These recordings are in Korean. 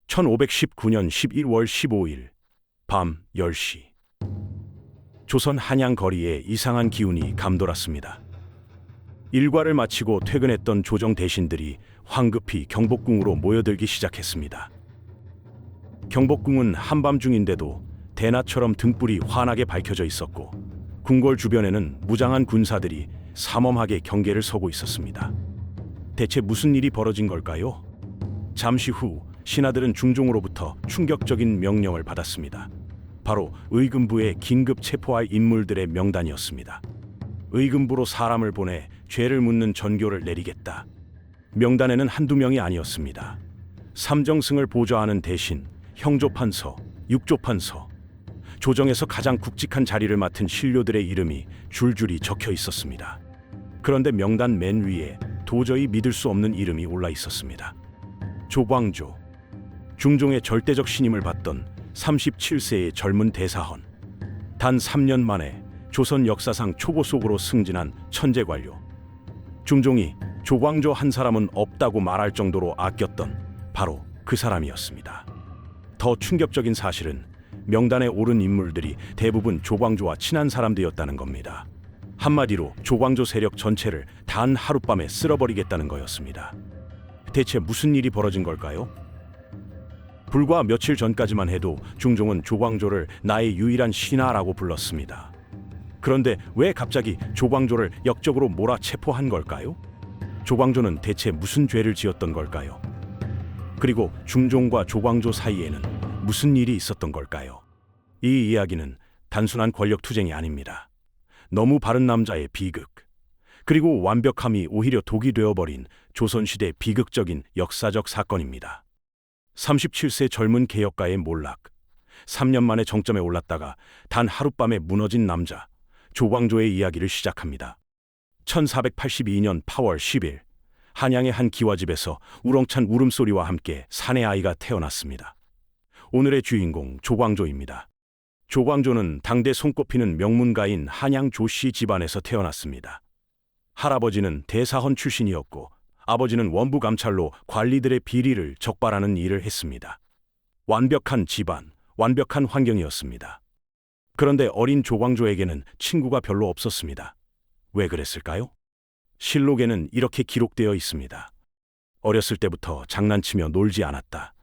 1519년 11월 15일 밤 10시 조선 한양 거리에 이상한 기운이 감돌았습니다. 일과를 마치고 퇴근했던 조정 대신들이 황급히 경복궁으로 모여들기 시작했습니다. 경복궁은 한밤중인데도 대낮처럼 등불이 환하게 밝혀져 있었고 궁궐 주변에는 무장한 군사들이 삼엄하게 경계를 서고 있었습니다. 대체 무슨 일이 벌어진 걸까요? 잠시 후 신하들은 중종으로부터 충격적인 명령을 받았습니다. 바로 의금부에 긴급 체포할 인물들의 명단이었습니다. 의금부로 사람을 보내 죄를 묻는 전교를 내리겠다. 명단에는 한두 명이 아니었습니다. 삼정승을 보좌하는 대신, 형조판서, 육조판서, 조정에서 가장 굵직한 자리를 맡은 신료들의 이름이 줄줄이 적혀 있었습니다. 그런데 명단 맨 위에 도저히 믿을 수 없는 이름이 올라 있었습니다. 조광조, 중종의 절대적 신임을 받던 37세의 젊은 대사헌. 단 3년 만에 조선 역사상 초보 속으로 승진한 천재 관료. 중종이 조광조 한 사람은 없다고 말할 정도로 아꼈던 바로 그 사람이었습니다. 더 충격적인 사실은 명단에 오른 인물들이 대부분 조광조와 친한 사람들이었다는 겁니다. 한마디로 조광조 세력 전체를 단 하룻밤에 쓸어버리겠다는 거였습니다. 대체 무슨 일이 벌어진 걸까요? 불과 며칠 전까지만 해도 중종은 조광조를 나의 유일한 신하라고 불렀습니다. 그런데 왜 갑자기 조광조를 역적으로 몰아 체포한 걸까요? 조광조는 대체 무슨 죄를 지었던 걸까요? 그리고 중종과 조광조 사이에는 무슨 일이 있었던 걸까요? 이 이야기는 단순한 권력 투쟁이 아닙니다. 너무 바른 남자의 비극, 그리고 완벽함이 오히려 독이 되어버린 조선시대 비극적인 역사적 사건입니다. 37세 젊은 개혁가의 몰락, 3년 만에 정점에 올랐다가 단 하룻밤에 무너진 남자 조광조의 이야기를 시작합니다. 1482년 8월 10일 한양의 한 기와집에서 우렁찬 울음소리와 함께 사내 아이가 태어났습니다. 오늘의 주인공 조광조입니다. 조광조는 당대 손꼽히는 명문가인 한양 조씨 집안에서 태어났습니다. 할아버지는 대사헌 출신이었고 아버지는 원부 감찰로 관리들의 비리를 적발하는 일을 했습니다. 완벽한 집안, 완벽한 환경이었습니다. 그런데 어린 조광조에게는 친구가 별로 없었습니다. 왜 그랬을까요? 실록에는 이렇게 기록되어 있습니다. 어렸을 때부터 장난치며 놀지 않았다.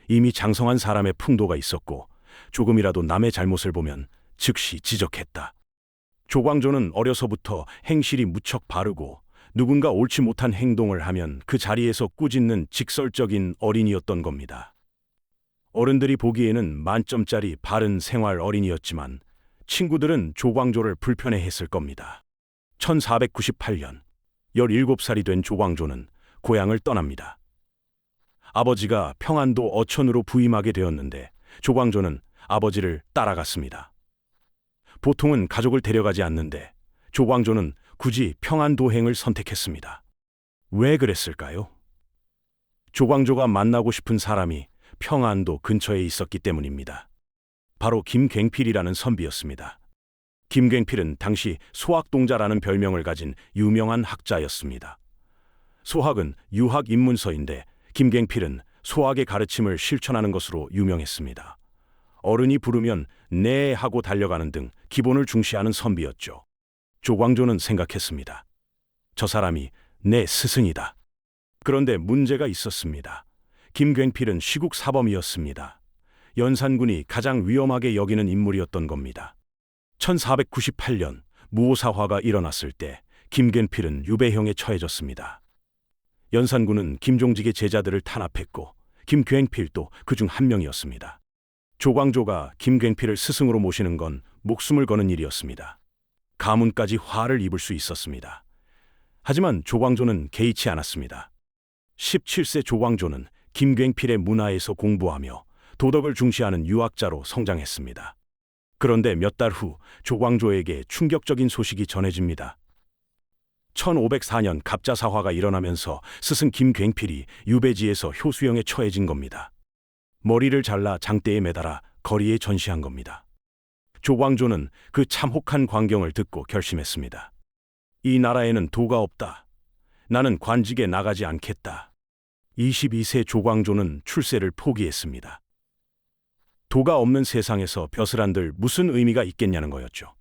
이미 장성한 사람의 풍도가 있었고 조금이라도 남의 잘못을 보면 즉시 지적했다. 조광조는 어려서부터 행실이 무척 바르고 누군가 옳지 못한 행동을 하면 그 자리에서 꾸짖는 직설적인 어린이였던 겁니다. 어른들이 보기에는 만점짜리 바른 생활 어린이였지만 친구들은 조광조를 불편해했을 겁니다. 1498년 17살이 된 조광조는 고향을 떠납니다. 아버지가 평안도 어천으로 부임하게 되었는데 조광조는 아버지를 따라갔습니다. 보통은 가족을 데려가지 않는데 조광조는 굳이 평안도행을 선택했습니다. 왜 그랬을까요? 조광조가 만나고 싶은 사람이 평안도 근처에 있었기 때문입니다. 바로 김굉필이라는 선비였습니다. 김굉필은 당시 소학동자라는 별명을 가진 유명한 학자였습니다. 소학은 유학 입문서인데 김굉필은 소학의 가르침을 실천하는 것으로 유명했습니다. 어른이 부르면 네 하고 달려가는 등 기본을 중시하는 선비였죠. 조광조는 생각했습니다. 저 사람이 내 스승이다. 그런데 문제가 있었습니다. 김굉필은 시국 사범이었습니다. 연산군이 가장 위험하게 여기는 인물이었던 겁니다. 1498년 무오사화가 일어났을 때 김갠필은 유배형에 처해졌습니다. 연산군은 김종직의 제자들을 탄압했고 김굉필도 그중 한 명이었습니다. 조광조가 김굉필을 스승으로 모시는 건 목숨을 거는 일이었습니다. 가문까지 화를 입을 수 있었습니다. 하지만 조광조는 개의치 않았습니다. 17세 조광조는 김굉필의 문화에서 공부하며 도덕을 중시하는 유학자로 성장했습니다. 그런데 몇 달 후 조광조에게 충격적인 소식이 전해집니다. 1504년 갑자사화가 일어나면서 스승 김굉필이 유배지에서 효수형에 처해진 겁니다. 머리를 잘라 장대에 매달아 거리에 전시한 겁니다. 조광조는 그 참혹한 광경을 듣고 결심했습니다. 이 나라에는 도가 없다. 나는 관직에 나가지 않겠다. 22세 조광조는 출세를 포기했습니다. 도가 없는 세상에서 벼슬 한들 무슨 의미가 있겠냐는 거였죠.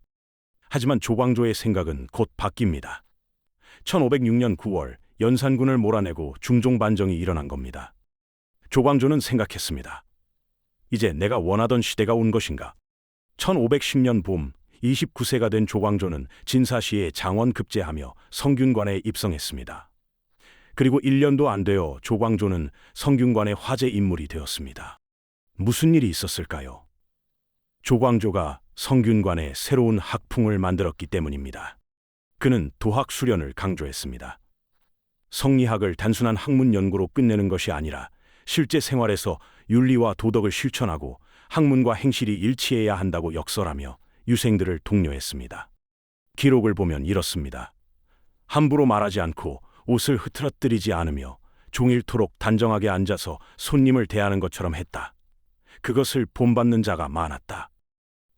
하지만 조광조의 생각은 곧 바뀝니다. 1506년 9월 연산군을 몰아내고 중종 반정이 일어난 겁니다. 조광조는 생각했습니다. 이제 내가 원하던 시대가 온 것인가? 1510년 봄 29세가 된 조광조는 진사시에 장원 급제하며 성균관에 입성했습니다. 그리고 1년도 안 되어 조광조는 성균관의 화제 인물이 되었습니다. 무슨 일이 있었을까요? 조광조가 성균관에 새로운 학풍을 만들었기 때문입니다. 그는 도학 수련을 강조했습니다. 성리학을 단순한 학문 연구로 끝내는 것이 아니라 실제 생활에서 윤리와 도덕을 실천하고 학문과 행실이 일치해야 한다고 역설하며 유생들을 독려했습니다. 기록을 보면 이렇습니다. 함부로 말하지 않고 옷을 흐트러뜨리지 않으며 종일토록 단정하게 앉아서 손님을 대하는 것처럼 했다. 그것을 본받는 자가 많았다.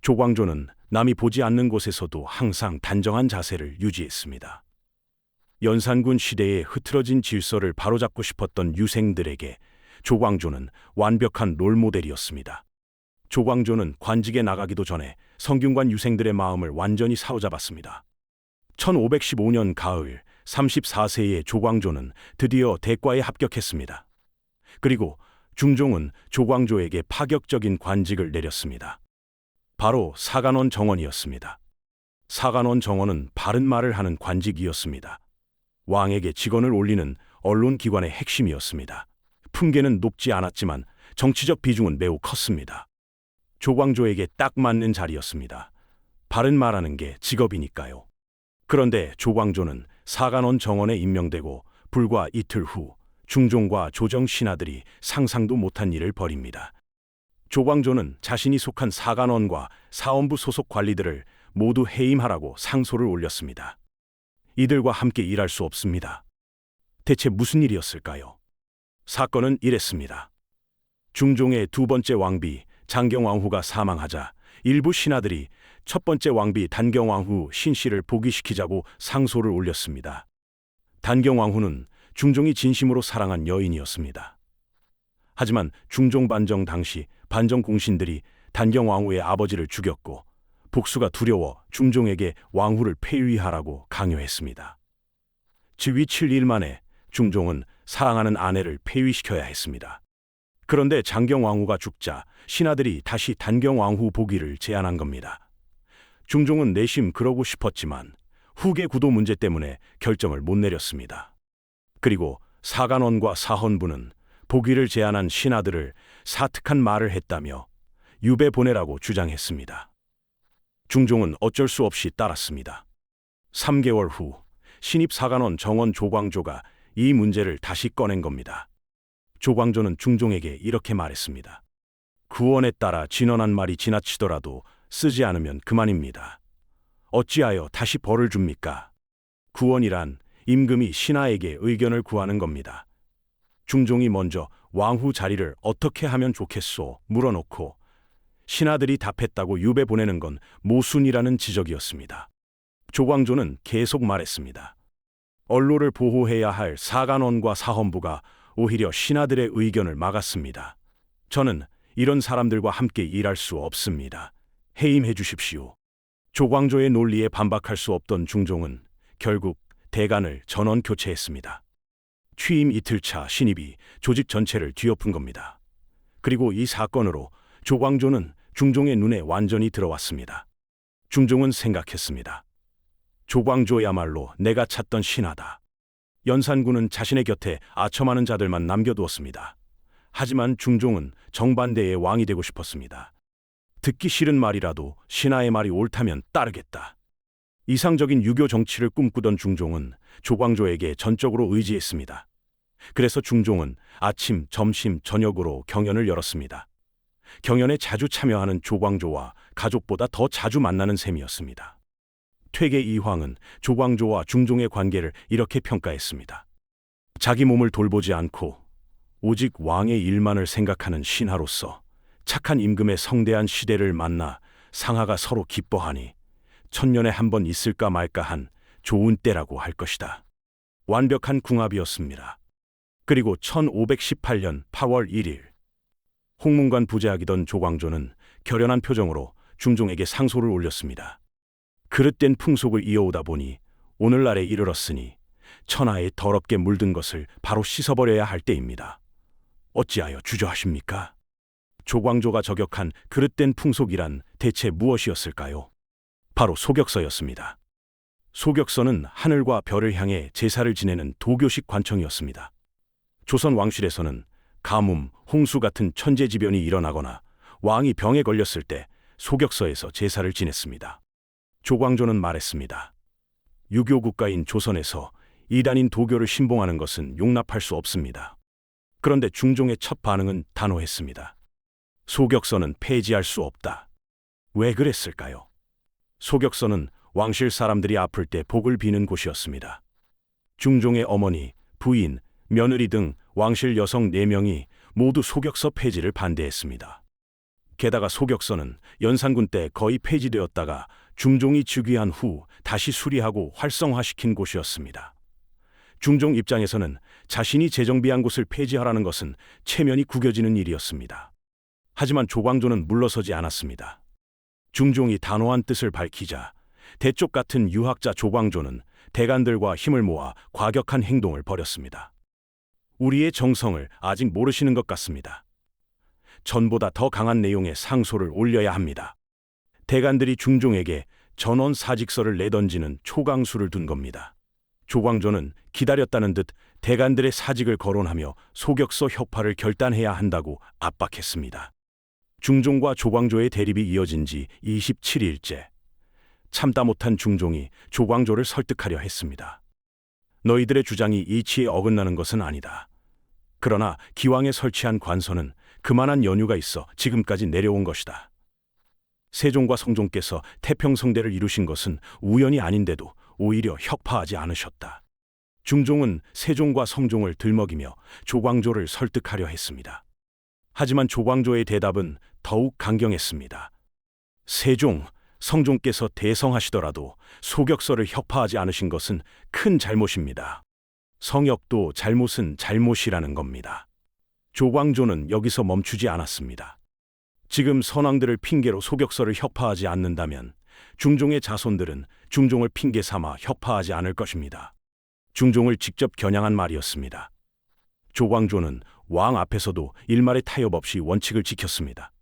조광조는 남이 보지 않는 곳에서도 항상 단정한 자세를 유지했습니다. 연산군 시대의 흐트러진 질서를 바로잡고 싶었던 유생들에게 조광조는 완벽한 롤모델이었습니다. 조광조는 관직에 나가기도 전에 성균관 유생들의 마음을 완전히 사로잡았습니다. 1515년 가을 34세의 조광조는 드디어 대과에 합격했습니다. 그리고 중종은 조광조에게 파격적인 관직을 내렸습니다. 바로 사간원 정원이었습니다. 사간원 정원은 바른 말을 하는 관직이었습니다. 왕에게 직언을 올리는 언론기관의 핵심이었습니다. 품계는 높지 않았지만 정치적 비중은 매우 컸습니다. 조광조에게 딱 맞는 자리였습니다. 바른 말하는 게 직업이니까요. 그런데 조광조는 사간원 정원에 임명되고 불과 이틀 후 중종과 조정 신하들이 상상도 못한 일을 벌입니다. 조광조는 자신이 속한 사간원과 사원부 소속 관리들을 모두 해임하라고 상소를 올렸습니다. 이들과 함께 일할 수 없습니다. 대체 무슨 일이었을까요? 사건은 이랬습니다. 중종의 두 번째 왕비 장경왕후가 사망하자 일부 신하들이 첫 번째 왕비 단경왕후 신씨를 복위시키자고 상소를 올렸습니다. 단경왕후는 중종이 진심으로 사랑한 여인이었습니다. 하지만 중종 반정 당시 반정 공신들이 단경왕후의 아버지를 죽였고 복수가 두려워 중종에게 왕후를 폐위하라고 강요했습니다. 즉위 7일 만에 중종은 사랑하는 아내를 폐위시켜야 했습니다. 그런데 장경왕후가 죽자 신하들이 다시 단경왕후 복위를 제안한 겁니다. 중종은 내심 그러고 싶었지만 후계 구도 문제 때문에 결정을 못 내렸습니다. 그리고 사간원과 사헌부는 복위를 제안한 신하들을 사특한 말을 했다며 유배 보내라고 주장했습니다. 중종은 어쩔 수 없이 따랐습니다. 3개월 후 신입 사간원 정원 조광조가 이 문제를 다시 꺼낸 겁니다. 조광조는 중종에게 이렇게 말했습니다. 구원에 따라 진언한 말이 지나치더라도 쓰지 않으면 그만입니다. 어찌하여 다시 벌을 줍니까? 구원이란 임금이 신하에게 의견을 구하는 겁니다. 중종이 먼저 왕후 자리를 어떻게 하면 좋겠소 물어놓고 신하들이 답했다고 유배 보내는 건 모순이라는 지적이었습니다. 조광조는 계속 말했습니다. 언로를 보호해야 할 사간원과 사헌부가 오히려 신하들의 의견을 막았습니다. 저는 이런 사람들과 함께 일할 수 없습니다. 해임해 주십시오. 조광조의 논리에 반박할 수 없던 중종은 결국 대간을 전원 교체했습니다. 취임 이틀 차 신입이 조직 전체를 뒤엎은 겁니다. 그리고 이 사건으로 조광조는 중종의 눈에 완전히 들어왔습니다. 중종은 생각했습니다. 조광조야말로 내가 찾던 신하다. 연산군은 자신의 곁에 아첨하는 자들만 남겨두었습니다. 하지만 중종은 정반대의 왕이 되고 싶었습니다. 듣기 싫은 말이라도 신하의 말이 옳다면 따르겠다. 이상적인 유교 정치를 꿈꾸던 중종은 조광조에게 전적으로 의지했습니다. 그래서 중종은 아침, 점심, 저녁으로 경연을 열었습니다. 경연에 자주 참여하는 조광조와 가족보다 더 자주 만나는 셈이었습니다. 퇴계 이황은 조광조와 중종의 관계를 이렇게 평가했습니다. 자기 몸을 돌보지 않고 오직 왕의 일만을 생각하는 신하로서 착한 임금의 성대한 시대를 만나 상하가 서로 기뻐하니 천년에 한 번 있을까 말까 한 좋은 때라고 할 것이다. 완벽한 궁합이었습니다. 그리고 1518년 8월 1일 홍문관 부재학이던 조광조는 결연한 표정으로 중종에게 상소를 올렸습니다. 그릇된 풍속을 이어오다 보니 오늘날에 이르렀으니 천하에 더럽게 물든 것을 바로 씻어버려야 할 때입니다. 어찌하여 주저하십니까? 조광조가 저격한 그릇된 풍속이란 대체 무엇이었을까요? 바로 소격서였습니다. 소격서는 하늘과 별을 향해 제사를 지내는 도교식 관청이었습니다. 조선 왕실에서는 가뭄, 홍수 같은 천재지변이 일어나거나 왕이 병에 걸렸을 때 소격서에서 제사를 지냈습니다. 조광조는 말했습니다. 유교 국가인 조선에서 이단인 도교를 신봉하는 것은 용납할 수 없습니다. 그런데 중종의 첫 반응은 단호했습니다. 소격서는 폐지할 수 없다. 왜 그랬을까요? 소격서는 왕실 사람들이 아플 때 복을 비는 곳이었습니다. 중종의 어머니, 부인, 며느리 등 왕실 여성 4명이 모두 소격서 폐지를 반대했습니다. 게다가 소격서는 연산군 때 거의 폐지되었다가 중종이 즉위한 후 다시 수리하고 활성화시킨 곳이었습니다. 중종 입장에서는 자신이 재정비한 곳을 폐지하라는 것은 체면이 구겨지는 일이었습니다. 하지만 조광조는 물러서지 않았습니다. 중종이 단호한 뜻을 밝히자 대쪽 같은 유학자 조광조는 대간들과 힘을 모아 과격한 행동을 벌였습니다. 우리의 정성을 아직 모르시는 것 같습니다. 전보다 더 강한 내용의 상소를 올려야 합니다. 대간들이 중종에게 전원 사직서를 내던지는 초강수를 둔 겁니다. 조광조는 기다렸다는 듯 대간들의 사직을 거론하며 소격서 혁파를 결단해야 한다고 압박했습니다. 중종과 조광조의 대립이 이어진 지 27일째. 참다 못한 중종이 조광조를 설득하려 했습니다. 너희들의 주장이 이치에 어긋나는 것은 아니다. 그러나 기왕에 설치한 관서는 그만한 연유가 있어 지금까지 내려온 것이다. 세종과 성종께서 태평성대를 이루신 것은 우연이 아닌데도 오히려 혁파하지 않으셨다. 중종은 세종과 성종을 들먹이며 조광조를 설득하려 했습니다. 하지만 조광조의 대답은 더욱 강경했습니다. 세종, 성종께서 대성하시더라도 소격서를 혁파하지 않으신 것은 큰 잘못입니다. 성역도 잘못은 잘못이라는 겁니다. 조광조는 여기서 멈추지 않았습니다. 지금 선왕들을 핑계로 소격서를 혁파하지 않는다면 중종의 자손들은 중종을 핑계 삼아 혁파하지 않을 것입니다. 중종을 직접 겨냥한 말이었습니다. 조광조는 왕 앞에서도 일말의 타협 없이 원칙을 지켰습니다.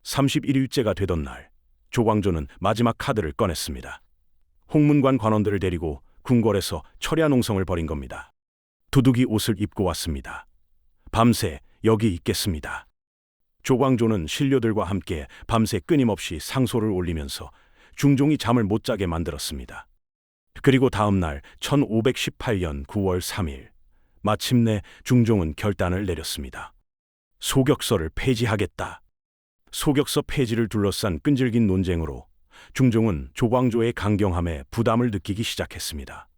31일째가 되던 날, 조광조는 마지막 카드를 꺼냈습니다. 홍문관 관원들을 데리고 궁궐에서 철야 농성을 벌인 겁니다. 두둑이 옷을 입고 왔습니다. 밤새 여기 있겠습니다. 조광조는 신료들과 함께 밤새 끊임없이 상소를 올리면서 중종이 잠을 못 자게 만들었습니다. 그리고 다음 날 1518년 9월 3일 마침내 중종은 결단을 내렸습니다. 소격서를 폐지하겠다. 소격서 폐지를 둘러싼 끈질긴 논쟁으로 중종은 조광조의 강경함에 부담을 느끼기 시작했습니다.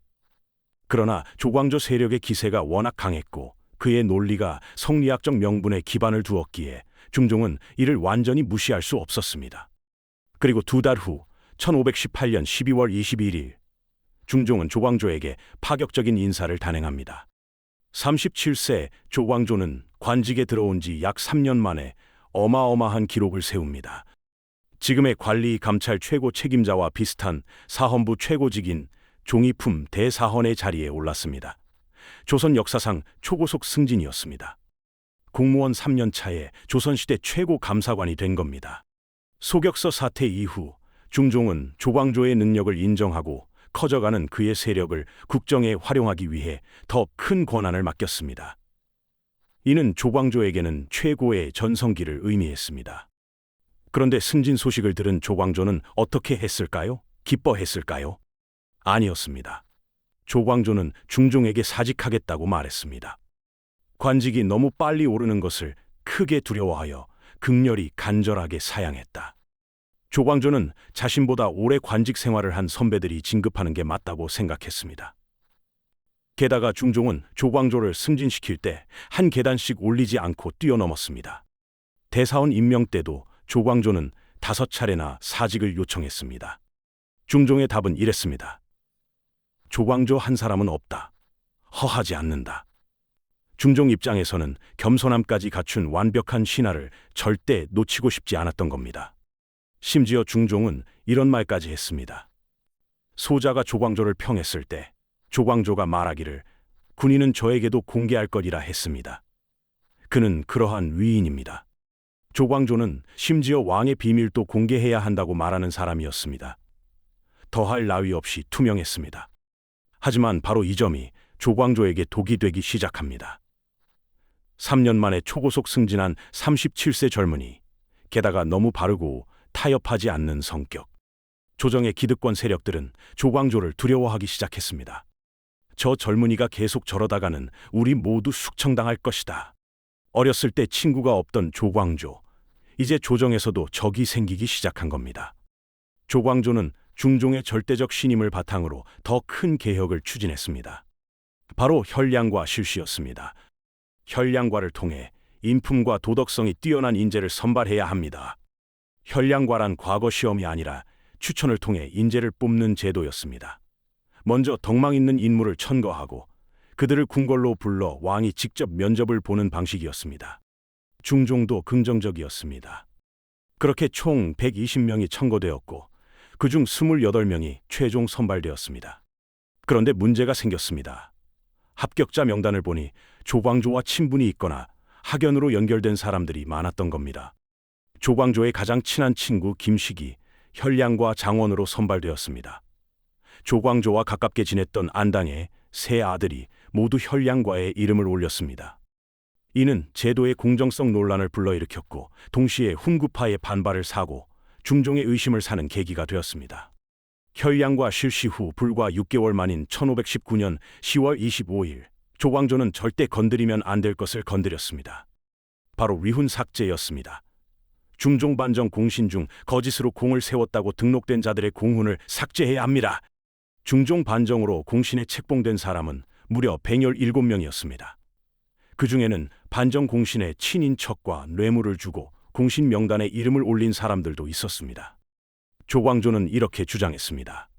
그러나 조광조 세력의 기세가 워낙 강했고 그의 논리가 성리학적 명분에 기반을 두었기에 중종은 이를 완전히 무시할 수 없었습니다. 그리고 2달 후 1518년 12월 21일 중종은 조광조에게 파격적인 인사를 단행합니다. 37세 조광조는 관직에 들어온 지 약 3년 만에 어마어마한 기록을 세웁니다. 지금의 관리 감찰 최고 책임자와 비슷한 사헌부 최고직인 종이품 대사헌의 자리에 올랐습니다. 조선 역사상 초고속 승진이었습니다. 공무원 3년 차에 조선시대 최고 감사관이 된 겁니다. 소격서 사태 이후 중종은 조광조의 능력을 인정하고 커져가는 그의 세력을 국정에 활용하기 위해 더 큰 권한을 맡겼습니다. 이는 조광조에게는 최고의 전성기를 의미했습니다. 그런데 승진 소식을 들은 조광조는 어떻게 했을까요? 기뻐했을까요? 아니었습니다. 조광조는 중종에게 사직하겠다고 말했습니다. 관직이 너무 빨리 오르는 것을 크게 두려워하여 극렬히 간절하게 사양했다. 조광조는 자신보다 오래 관직 생활을 한 선배들이 진급하는 게 맞다고 생각했습니다. 게다가 중종은 조광조를 승진시킬 때 한 계단씩 올리지 않고 뛰어넘었습니다. 대사원 임명 때도 조광조는 5차례나 사직을 요청했습니다. 중종의 답은 이랬습니다. 조광조 한 사람은 없다. 허하지 않는다. 중종 입장에서는 겸손함까지 갖춘 완벽한 신하를 절대 놓치고 싶지 않았던 겁니다. 심지어 중종은 이런 말까지 했습니다. 소자가 조광조를 평했을 때 조광조가 말하기를 군인은 저에게도 공개할 것이라 했습니다. 그는 그러한 위인입니다. 조광조는 심지어 왕의 비밀도 공개해야 한다고 말하는 사람이었습니다. 더할 나위 없이 투명했습니다. 하지만 바로 이 점이 조광조에게 독이 되기 시작합니다. 3년 만에 초고속 승진한 37세 젊은이, 게다가 너무 바르고 타협하지 않는 성격. 조정의 기득권 세력들은 조광조를 두려워하기 시작했습니다. 저 젊은이가 계속 저러다가는 우리 모두 숙청당할 것이다. 어렸을 때 친구가 없던 조광조, 이제 조정에서도 적이 생기기 시작한 겁니다. 조광조는 중종의 절대적 신임을 바탕으로 더 큰 개혁을 추진했습니다. 바로 혈량과 실시였습니다. 혈량과를 통해 인품과 도덕성이 뛰어난 인재를 선발해야 합니다. 혈량과란 과거 시험이 아니라 추천을 통해 인재를 뽑는 제도였습니다. 먼저 덕망 있는 인물을 천거하고 그들을 궁궐로 불러 왕이 직접 면접을 보는 방식이었습니다. 중종도 긍정적이었습니다. 그렇게 총 120명이 천거되었고 그중 28명이 최종 선발되었습니다. 그런데 문제가 생겼습니다. 합격자 명단을 보니 조광조와 친분이 있거나 학연으로 연결된 사람들이 많았던 겁니다. 조광조의 가장 친한 친구 김식이 혈량과 장원으로 선발되었습니다. 조광조와 가깝게 지냈던 안당의 세 아들이 모두 혈량과에 이름을 올렸습니다. 이는 제도의 공정성 논란을 불러일으켰고 동시에 훈구파의 반발을 사고 중종의 의심을 사는 계기가 되었습니다. 혈량과 실시 후 불과 6개월 만인 1519년 10월 25일 조광조는 절대 건드리면 안 될 것을 건드렸습니다. 바로 위훈 삭제였습니다. 중종 반정 공신 중 거짓으로 공을 세웠다고 등록된 자들의 공훈을 삭제해야 합니다. 중종 반정으로 공신에 책봉된 사람은 무려 117명이었습니다. 그 중에는 반정 공신에 친인척과 뇌물을 주고 공신 명단에 이름을 올린 사람들도 있었습니다. 조광조는 이렇게 주장했습니다.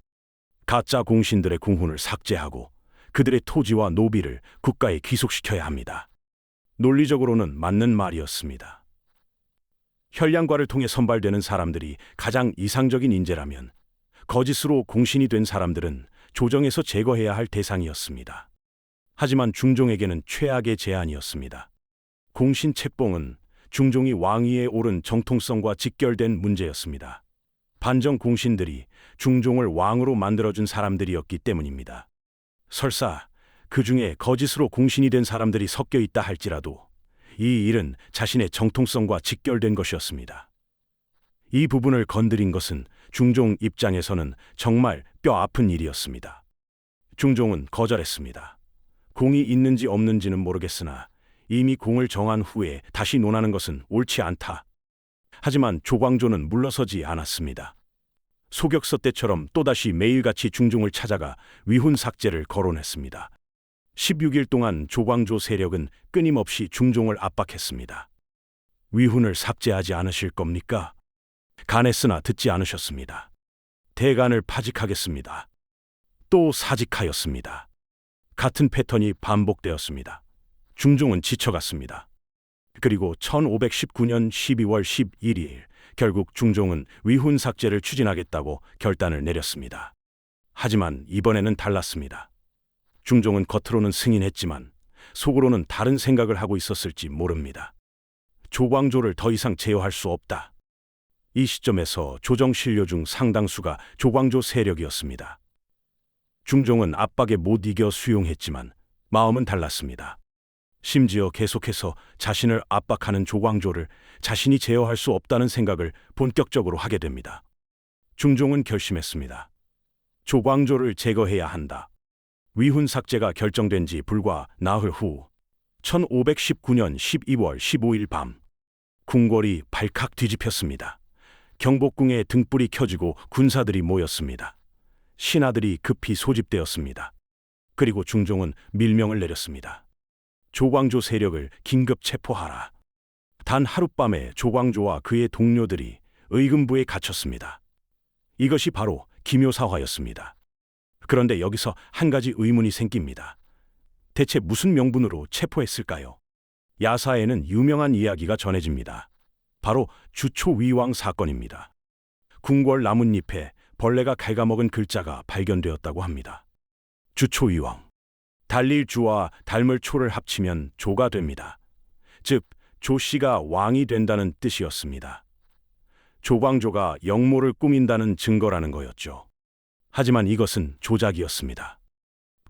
가짜 공신들의 공훈을 삭제하고 그들의 토지와 노비를 국가에 귀속시켜야 합니다. 논리적으로는 맞는 말이었습니다. 혈량과를 통해 선발되는 사람들이 가장 이상적인 인재라면 거짓으로 공신이 된 사람들은 조정에서 제거해야 할 대상이었습니다. 하지만 중종에게는 최악의 제안이었습니다. 공신 책봉은 중종이 왕위에 오른 정통성과 직결된 문제였습니다. 반정 공신들이 중종을 왕으로 만들어준 사람들이었기 때문입니다. 설사 그 중에 거짓으로 공신이 된 사람들이 섞여 있다 할지라도 이 일은 자신의 정통성과 직결된 것이었습니다. 이 부분을 건드린 것은 중종 입장에서는 정말 뼈 아픈 일이었습니다. 중종은 거절했습니다. 공이 있는지 없는지는 모르겠으나 이미 공을 정한 후에 다시 논하는 것은 옳지 않다. 하지만 조광조는 물러서지 않았습니다. 소격서 때처럼 또다시 매일같이 중종을 찾아가 위훈 삭제를 거론했습니다. 16일 동안 조광조 세력은 끊임없이 중종을 압박했습니다. 위훈을 삭제하지 않으실 겁니까? 간했으나 듣지 않으셨습니다. 대간을 파직하겠습니다. 또 사직하였습니다. 같은 패턴이 반복되었습니다. 중종은 지쳐갔습니다. 그리고 1519년 12월 11일 결국 중종은 위훈 삭제를 추진하겠다고 결단을 내렸습니다. 하지만 이번에는 달랐습니다. 중종은 겉으로는 승인했지만 속으로는 다른 생각을 하고 있었을지 모릅니다. 조광조를 더 이상 제어할 수 없다. 이 시점에서 조정 신료 중 상당수가 조광조 세력이었습니다. 중종은 압박에 못 이겨 수용했지만 마음은 달랐습니다. 심지어 계속해서 자신을 압박하는 조광조를 자신이 제어할 수 없다는 생각을 본격적으로 하게 됩니다. 중종은 결심했습니다. 조광조를 제거해야 한다. 위훈 삭제가 결정된 지 불과 나흘 후 1519년 12월 15일 밤 궁궐이 발칵 뒤집혔습니다. 경복궁에 등불이 켜지고 군사들이 모였습니다. 신하들이 급히 소집되었습니다. 그리고 중종은 밀명을 내렸습니다. 조광조 세력을 긴급 체포하라. 단 하룻밤에 조광조와 그의 동료들이 의금부에 갇혔습니다. 이것이 바로 기묘사화였습니다. 그런데 여기서 한 가지 의문이 생깁니다. 대체 무슨 명분으로 체포했을까요? 야사에는 유명한 이야기가 전해집니다. 바로 주초위왕 사건입니다. 궁궐 나뭇잎에 벌레가 갉아먹은 글자가 발견되었다고 합니다. 주초위왕. 달릴 주와 닮을 초를 합치면 조가 됩니다. 즉, 조씨가 왕이 된다는 뜻이었습니다. 조광조가 영모를 꾸민다는 증거라는 거였죠. 하지만 이것은 조작이었습니다.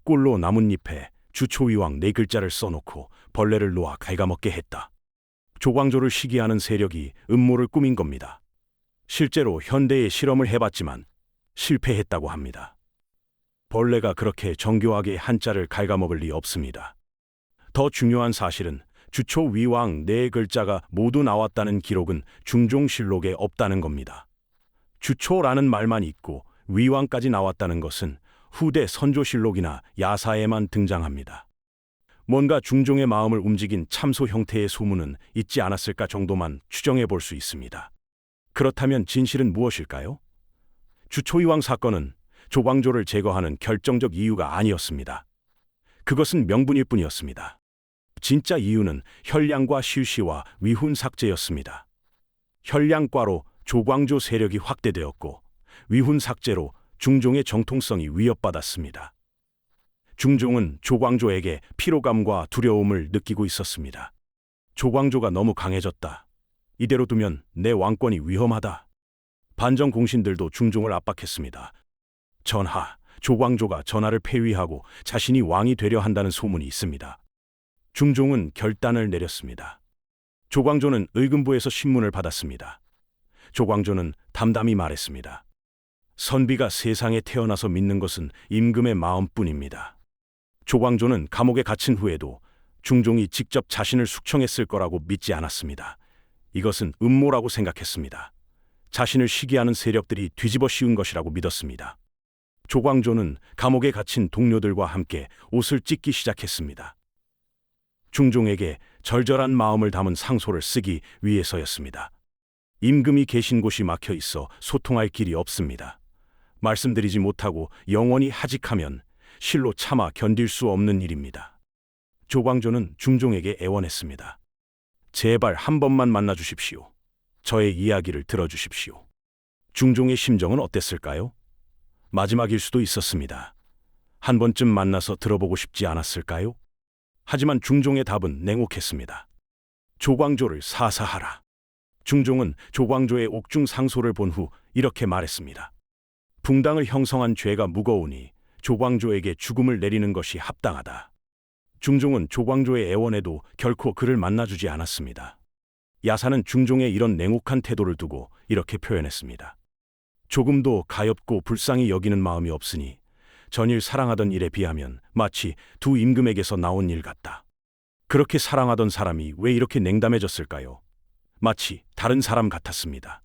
꿀로 나뭇잎에 주초위왕 4글자를 써놓고 벌레를 놓아 갉아먹게 했다. 조광조를 시기하는 세력이 음모를 꾸민 겁니다. 실제로 현대에 실험을 해봤지만 실패했다고 합니다. 벌레가 그렇게 정교하게 한자를 갉아먹을 리 없습니다. 더 중요한 사실은 주초위왕 4글자가 모두 나왔다는 기록은 중종실록에 없다는 겁니다. 주초라는 말만 있고 위왕까지 나왔다는 것은 후대 선조실록이나 야사에만 등장합니다. 뭔가 중종의 마음을 움직인 참소 형태의 소문은 있지 않았을까 정도만 추정해 볼 수 있습니다. 그렇다면 진실은 무엇일까요? 주초위왕 사건은 조광조를 제거하는 결정적 이유가 아니었습니다. 그것은 명분일 뿐이었습니다. 진짜 이유는 혈량과 실시와 위훈 삭제였습니다. 혈량과로 조광조 세력이 확대되었고 위훈 삭제로 중종의 정통성이 위협받았습니다. 중종은 조광조에게 피로감과 두려움을 느끼고 있었습니다. 조광조가 너무 강해졌다. 이대로 두면 내 왕권이 위험하다. 반정 공신들도 중종을 압박했습니다. 전하, 조광조가 전하를 폐위하고 자신이 왕이 되려 한다는 소문이 있습니다. 중종은 결단을 내렸습니다. 조광조는 의금부에서 신문을 받았습니다. 조광조는 담담히 말했습니다. 선비가 세상에 태어나서 믿는 것은 임금의 마음뿐입니다. 조광조는 감옥에 갇힌 후에도 중종이 직접 자신을 숙청했을 거라고 믿지 않았습니다. 이것은 음모라고 생각했습니다. 자신을 시기하는 세력들이 뒤집어 씌운 것이라고 믿었습니다. 조광조는 감옥에 갇힌 동료들과 함께 옷을 찢기 시작했습니다. 중종에게 절절한 마음을 담은 상소를 쓰기 위해서였습니다. 임금이 계신 곳이 막혀 있어 소통할 길이 없습니다. 말씀드리지 못하고 영원히 하직하면 실로 차마 견딜 수 없는 일입니다. 조광조는 중종에게 애원했습니다. 제발 한 번만 만나 주십시오. 저의 이야기를 들어주십시오. 중종의 심정은 어땠을까요? 마지막일 수도 있었습니다. 한 번쯤 만나서 들어보고 싶지 않았을까요? 하지만 중종의 답은 냉혹했습니다. 조광조를 사사하라. 중종은 조광조의 옥중 상소를 본 후 이렇게 말했습니다. 붕당을 형성한 죄가 무거우니 조광조에게 죽음을 내리는 것이 합당하다. 중종은 조광조의 애원에도 결코 그를 만나주지 않았습니다. 야사는 중종의 이런 냉혹한 태도를 두고 이렇게 표현했습니다. 조금도 가엾고 불쌍히 여기는 마음이 없으니 전일 사랑하던 일에 비하면 마치 두 임금에게서 나온 일 같다. 그렇게 사랑하던 사람이 왜 이렇게 냉담해졌을까요? 마치 다른 사람 같았습니다.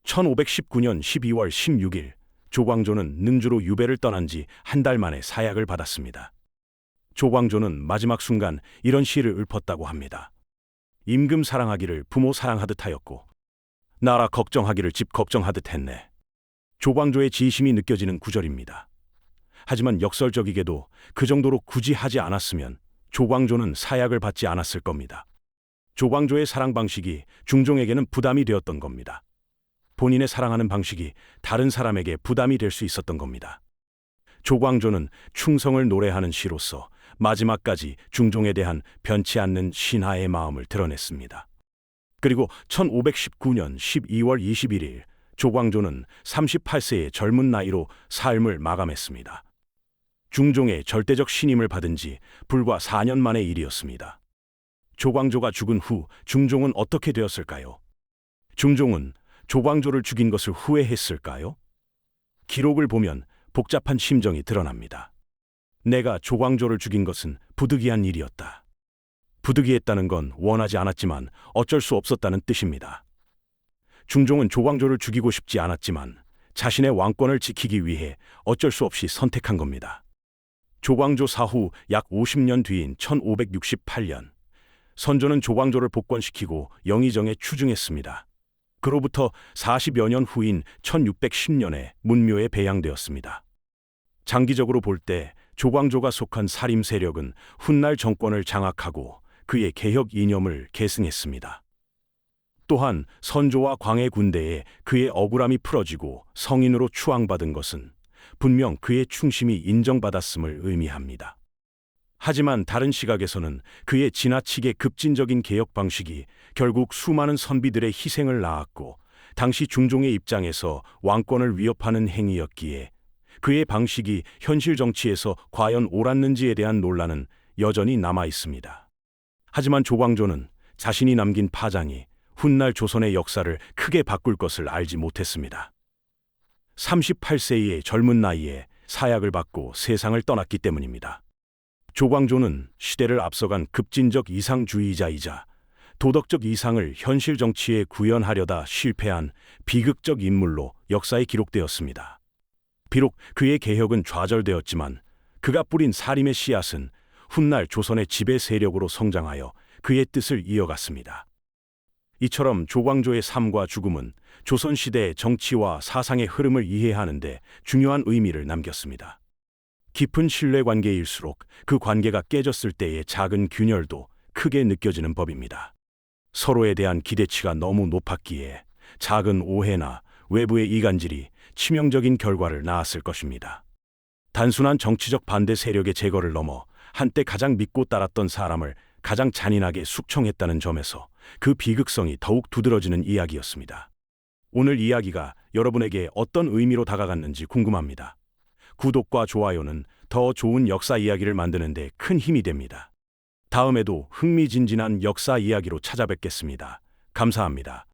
1519년 12월 16일 조광조는 능주로 유배를 떠난 지 한 달 만에 사약을 받았습니다. 조광조는 마지막 순간 이런 시를 읊었다고 합니다. 임금 사랑하기를 부모 사랑하듯 하였고 나라 걱정하기를 집 걱정하듯 했네. 조광조의 지심이 느껴지는 구절입니다. 하지만 역설적이게도 그 정도로 굳이 하지 않았으면 조광조는 사약을 받지 않았을 겁니다. 조광조의 사랑 방식이 중종에게는 부담이 되었던 겁니다. 본인의 사랑하는 방식이 다른 사람에게 부담이 될 수 있었던 겁니다. 조광조는 충성을 노래하는 시로서 마지막까지 중종에 대한 변치 않는 신하의 마음을 드러냈습니다. 그리고 1519년 12월 21일 조광조는 38세의 젊은 나이로 삶을 마감했습니다. 중종의 절대적 신임을 받은 지 불과 4년 만의 일이었습니다. 조광조가 죽은 후 중종은 어떻게 되었을까요? 중종은 조광조를 죽인 것을 후회했을까요? 기록을 보면 복잡한 심정이 드러납니다. 내가 조광조를 죽인 것은 부득이한 일이었다. 부득이했다는 건 원하지 않았지만 어쩔 수 없었다는 뜻입니다. 중종은 조광조를 죽이고 싶지 않았지만 자신의 왕권을 지키기 위해 어쩔 수 없이 선택한 겁니다. 조광조 사후 약 50년 뒤인 1568년, 선조는 조광조를 복권시키고 영의정에 추증했습니다. 그로부터 40여 년 후인 1610년에 문묘에 배양되었습니다. 장기적으로 볼 때 조광조가 속한 살림 세력은 훗날 정권을 장악하고 그의 개혁 이념을 계승했습니다. 또한 선조와 광해 군대에 그의 억울함이 풀어지고 성인으로 추앙받은 것은 분명 그의 충심이 인정받았음을 의미합니다. 하지만 다른 시각에서는 그의 지나치게 급진적인 개혁 방식이 결국 수많은 선비들의 희생을 낳았고 당시 중종의 입장에서 왕권을 위협하는 행위였기에 그의 방식이 현실 정치에서 과연 옳았는지에 대한 논란은 여전히 남아 있습니다. 하지만 조광조는 자신이 남긴 파장이 훗날 조선의 역사를 크게 바꿀 것을 알지 못했습니다. 38세의 젊은 나이에 사약을 받고 세상을 떠났기 때문입니다. 조광조는 시대를 앞서간 급진적 이상주의자이자 도덕적 이상을 현실 정치에 구현하려다 실패한 비극적 인물로 역사에 기록되었습니다. 비록 그의 개혁은 좌절되었지만 그가 뿌린 살림의 씨앗은 훗날 조선의 지배 세력으로 성장하여 그의 뜻을 이어갔습니다. 이처럼 조광조의 삶과 죽음은 조선시대의 정치와 사상의 흐름을 이해하는 데 중요한 의미를 남겼습니다. 깊은 신뢰관계일수록 그 관계가 깨졌을 때의 작은 균열도 크게 느껴지는 법입니다. 서로에 대한 기대치가 너무 높았기에 작은 오해나 외부의 이간질이 치명적인 결과를 낳았을 것입니다. 단순한 정치적 반대 세력의 제거를 넘어 한때 가장 믿고 따랐던 사람을 가장 잔인하게 숙청했다는 점에서 그 비극성이 더욱 두드러지는 이야기였습니다. 오늘 이야기가 여러분에게 어떤 의미로 다가갔는지 궁금합니다. 구독과 좋아요는 더 좋은 역사 이야기를 만드는 데 큰 힘이 됩니다. 다음에도 흥미진진한 역사 이야기로 찾아뵙겠습니다. 감사합니다.